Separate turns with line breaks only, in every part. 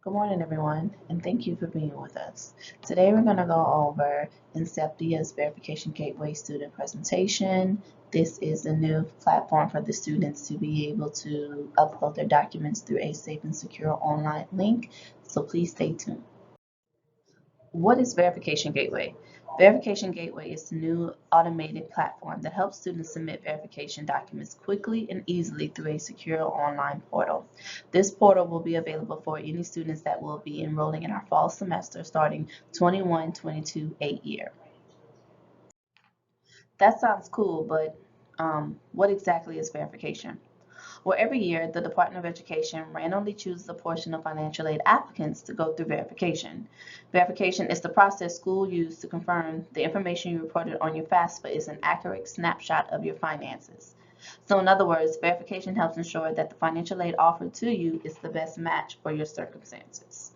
Good morning, everyone, and thank you for being with us. Today, we're going to go over Inceptia's Verification Gateway student presentation. This is a new platform for the students to be able to upload their documents through a safe and secure online link, so please stay tuned. What is Verification Gateway? Verification Gateway is a new automated platform that helps students submit verification documents quickly and easily through a secure online portal. This portal will be available for any students that will be enrolling in our fall semester starting 21-22 year. That sounds cool, but what exactly is verification? Well, every year, the Department of Education randomly chooses a portion of financial aid applicants to go through verification. Verification is the process school use to confirm the information you reported on your FAFSA is an accurate snapshot of your finances. So in other words, verification helps ensure that the financial aid offered to you is the best match for your circumstances.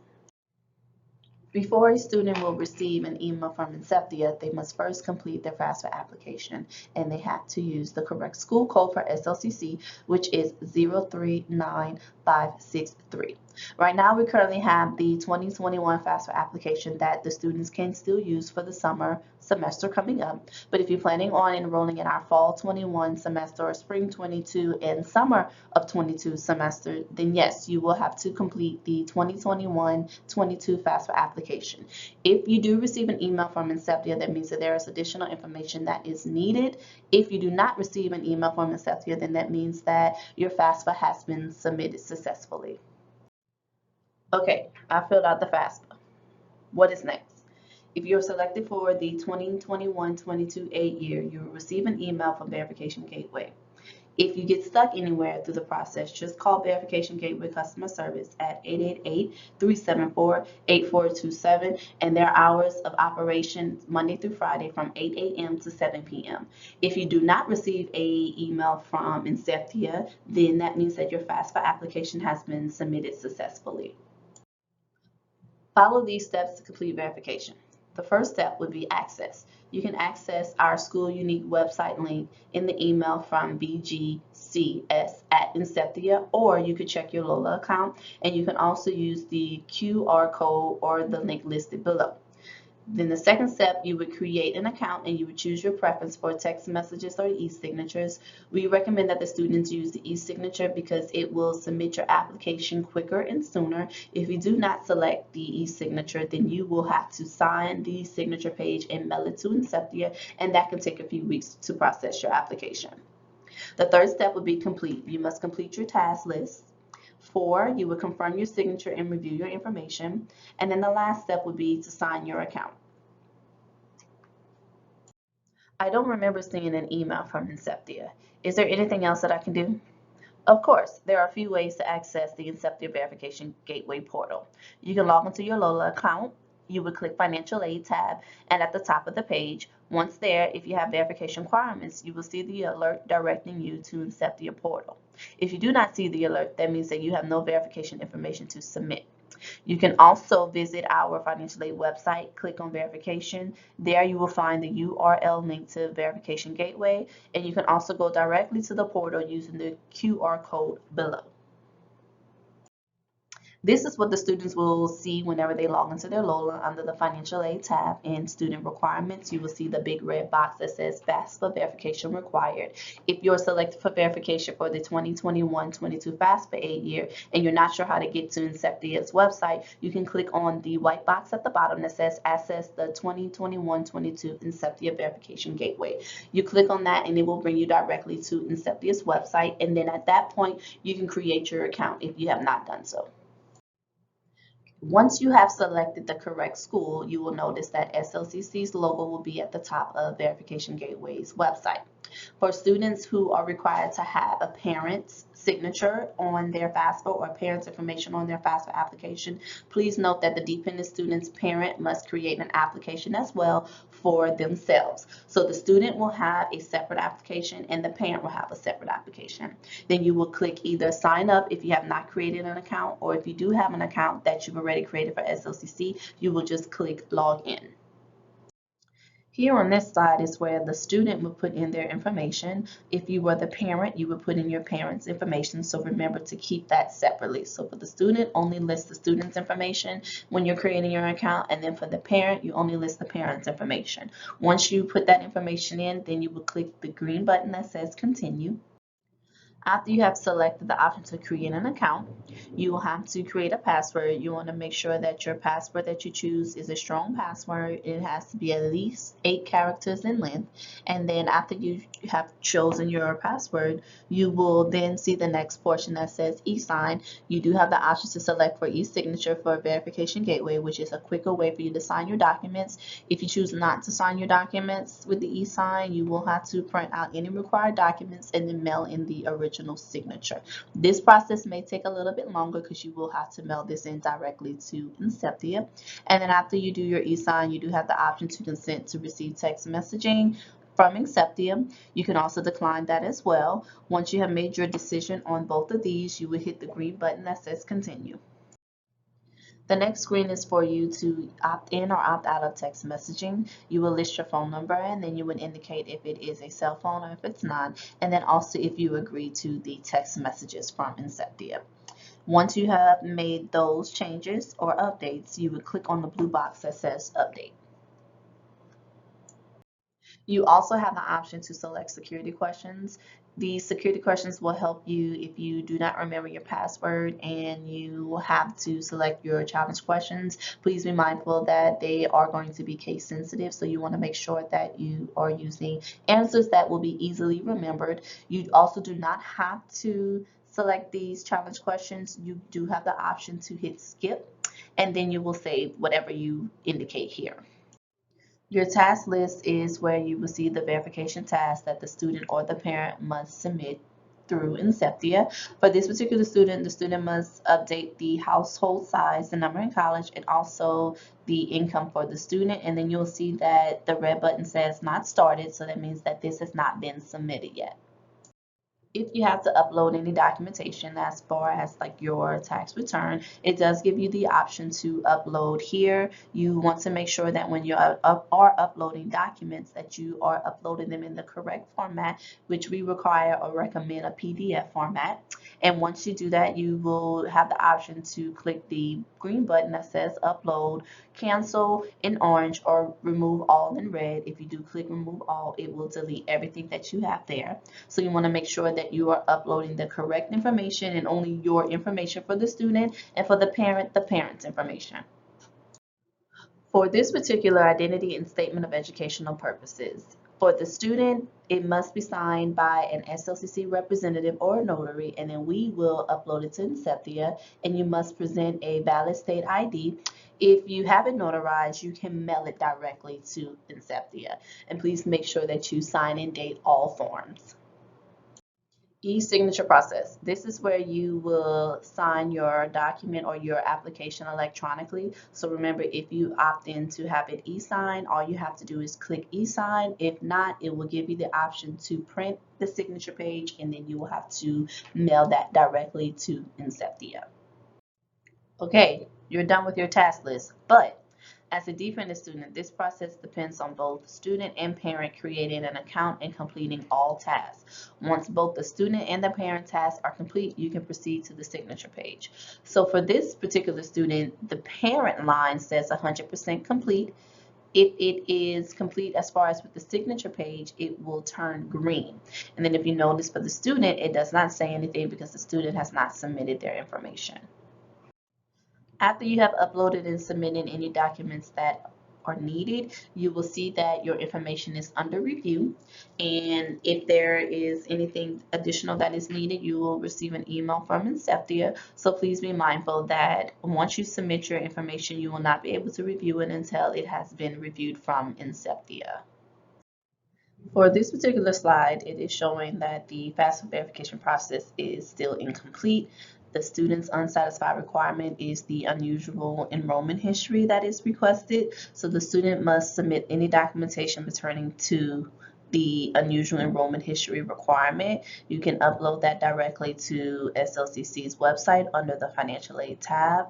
Before a student will receive an email from Inceptia, they must first complete their FAFSA application, and they have to use the correct school code for SLCC, which is 039563. Right now, we currently have the 2021 FAFSA application that the students can still use for the summer semester coming up. But if you're planning on enrolling in our fall 21 semester or spring 22 and summer of 22 semester, then yes, you will have to complete the 2021-22 FAFSA application. If you do receive an email from Inceptia, that means that there is additional information that is needed. If you do not receive an email from Inceptia, then that means that your FAFSA has been submitted successfully. Okay, I filled out the FAFSA. What is next? If you're selected for the 2021-22 aid year, you will receive an email from Verification Gateway. If you get stuck anywhere through the process, just call Verification Gateway Customer Service at 888-374-8427, and their hours of operation Monday through Friday from 8 a.m. to 7 p.m. If you do not receive a email from Inceptia, then that means that your FAFSA application has been submitted successfully. Follow these steps to complete verification. The first step would be access. You can access our school unique website link in the email from bgcs@Inceptia, or you could check your Lola account, and you can also use the QR code or the link listed below. Then the second step, you would create an account and you would choose your preference for text messages or e-signatures. We recommend that the students use the e-signature because it will submit your application quicker and sooner. If you do not select the e-signature, then you will have to sign the signature page and mail it to Inceptia, and that can take a few weeks to process your application. The third step would be complete. You must complete your task list. 4, you would confirm your signature and review your information. And then the last step would be to sign your account. I don't remember seeing an email from Inceptia. Is there anything else that I can do? Of course, there are a few ways to access the Inceptia Verification Gateway portal. You can log into your Lola account. You would click Financial Aid tab, and at the top of the page, once there, if you have verification requirements, you will see the alert directing you to Inceptia portal. If you do not see the alert, that means that you have no verification information to submit. You can also visit our financial aid website, click on verification. There you will find the URL link to Verification Gateway, and you can also go directly to the portal using the QR code below. This is what the students will see whenever they log into their Lola. Under the Financial Aid tab in Student Requirements, you will see the big red box that says FAFSA Verification Required. If you're selected for verification for the 2021-22 FAFSA aid year and you're not sure how to get to Inceptia's website, you can click on the white box at the bottom that says Access the 2021-22 Inceptia Verification Gateway. You click on that and it will bring you directly to Inceptia's website, and then at that point, you can create your account if you have not done so. Once you have selected the correct school, you will notice that SLCC's logo will be at the top of Verification Gateway's website. For students who are required to have a parent's signature on their FAFSA or parent's information on their FAFSA application, please note that the dependent student's parent must create an application as well for themselves. So the student will have a separate application and the parent will have a separate application. Then you will click either sign up if you have not created an account, or if you do have an account that you've already created for SLCC, you will just click log in. Here on this side is where the student would put in their information. If you were the parent, you would put in your parent's information. So remember to keep that separately. So for the student, only list the student's information when you're creating your account. And then for the parent, you only list the parent's information. Once you put that information in, then you would click the green button that says continue. After you have selected the option to create an account, you will have to create a password. You want to make sure that your password that you choose is a strong password. It has to be at least 8 characters in length. And then after you have chosen your password, you will then see the next portion that says e-sign. You do have the option to select for e-signature for a verification gateway, which is a quicker way for you to sign your documents. If you choose not to sign your documents with the e-sign, you will have to print out any required documents and then mail in the original signature. This process may take a little bit longer because you will have to mail this in directly to Inceptia. And then after you do your e-sign, you do have the option to consent to receive text messaging from Inceptia. You can also decline that as well. Once you have made your decision on both of these, you will hit the green button that says continue. The next screen is for you to opt in or opt out of text messaging. You will list your phone number and then you would indicate if it is a cell phone or if it's not, and then also if you agree to the text messages from Inceptia. Once you have made those changes or updates, you would click on the blue box that says update. You also have the option to select security questions. These security questions will help you if you do not remember your password and you have to select your challenge questions. Please be mindful that they are going to be case sensitive, so you want to make sure that you are using answers that will be easily remembered. You also do not have to select these challenge questions. You do have the option to hit skip, and then you will save whatever you indicate here. Your task list is where you will see the verification tasks that the student or the parent must submit through Inceptia. For this particular student, the student must update the household size, the number in college, and also the income for the student. And then you'll see that the red button says not started, so that means that this has not been submitted yet. If you have to upload any documentation as far as like your tax return, it does give you the option to upload here. You want to make sure that when you are uploading documents that you are uploading them in the correct format, which we require or recommend a PDF format. And once you do that, you will have the option to click the green button that says upload, cancel in orange, or remove all in red. If you do click remove all, it will delete everything that you have there. So you want to make sure that you are uploading the correct information and only your information for the student, and for the parent's information. For this particular identity and statement of educational purposes, for the student, it must be signed by an SLCC representative or a notary, and then we will upload it to Inceptia, and you must present a valid state ID. If you have it notarized, you can mail it directly to Inceptia. And please make sure that you sign and date all forms. E-signature process. This is where you will sign your document or your application electronically. So remember, if you opt in to have it e-sign, all you have to do is click e-sign. If not, it will give you the option to print the signature page, and then you will have to mail that directly to Inceptia. Okay, you're done with your task list, but as a dependent student, this process depends on both student and parent creating an account and completing all tasks. Once both the student and the parent tasks are complete, you can proceed to the signature page. So for this particular student, the parent line says 100% complete. If it is complete as far as with the signature page, it will turn green. And then if you notice for the student, it does not say anything because the student has not submitted their information. After you have uploaded and submitted any documents that are needed, you will see that your information is under review. And if there is anything additional that is needed, you will receive an email from Inceptia. So please be mindful that once you submit your information, you will not be able to review it until it has been reviewed from Inceptia. For this particular slide, it is showing that the FAFSA verification process is still incomplete. The student's unsatisfied requirement is the unusual enrollment history that is requested. So the student must submit any documentation pertaining to the unusual enrollment history requirement. You can upload that directly to SLCC's website under the financial aid tab.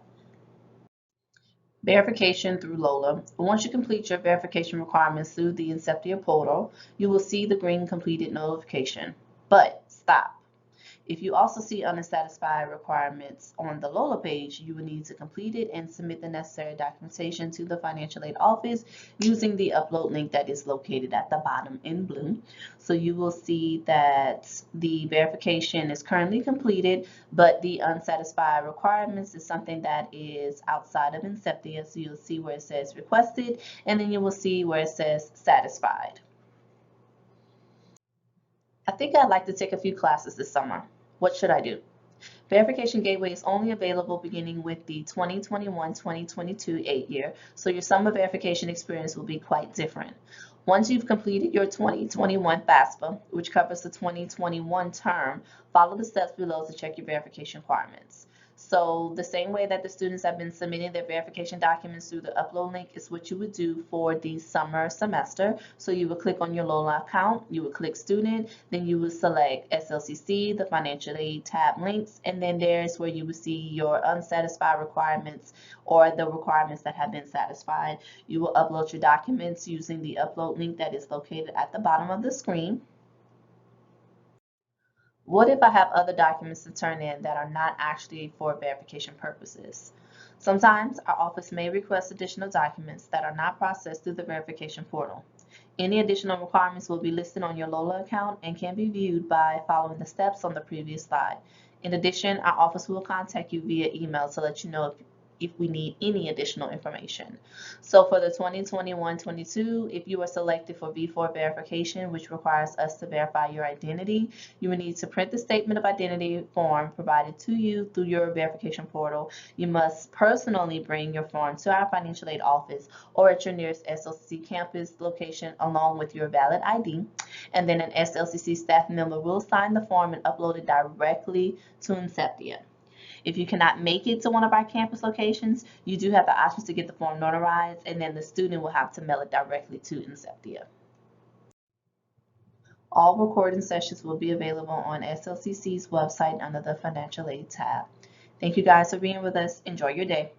Verification through Lola. Once you complete your verification requirements through the Inceptia portal, you will see the green completed notification. But stop. If you also see unsatisfied requirements on the Lola page, you will need to complete it and submit the necessary documentation to the financial aid office using the upload link that is located at the bottom in blue. So you will see that the verification is currently completed, but the unsatisfied requirements is something that is outside of Inceptia. So you'll see where it says requested, and then you will see where it says satisfied. I think I'd like to take a few classes this summer. What should I do? Verification Gateway is only available beginning with the 2021-2022 8-year, so your summer verification experience will be quite different. Once you've completed your 2021 FAFSA, which covers the 2021 term, follow the steps below to check your verification requirements. So the same way that the students have been submitting their verification documents through the upload link is what you would do for the summer semester. So you would click on your Lola account, you would click student, then you would select SLCC, the financial aid tab links, and then there's where you would see your unsatisfied requirements or the requirements that have been satisfied. You will upload your documents using the upload link that is located at the bottom of the screen. What if I have other documents to turn in that are not actually for verification purposes? Sometimes our office may request additional documents that are not processed through the verification portal. Any additional requirements will be listed on your Lola account and can be viewed by following the steps on the previous slide. In addition, our office will contact you via email to let you know if we need any additional information. So for the 2021-22, if you are selected for V4 verification, which requires us to verify your identity, you will need to print the statement of identity form provided to you through your verification portal. You must personally bring your form to our financial aid office or at your nearest SLCC campus location along with your valid ID. And then an SLCC staff member will sign the form and upload it directly to Inceptia. If you cannot make it to one of our campus locations, you do have the option to get the form notarized, and then the student will have to mail it directly to Inceptia. All recording sessions will be available on SLCC's website under the Financial Aid tab. Thank you guys for being with us. Enjoy your day.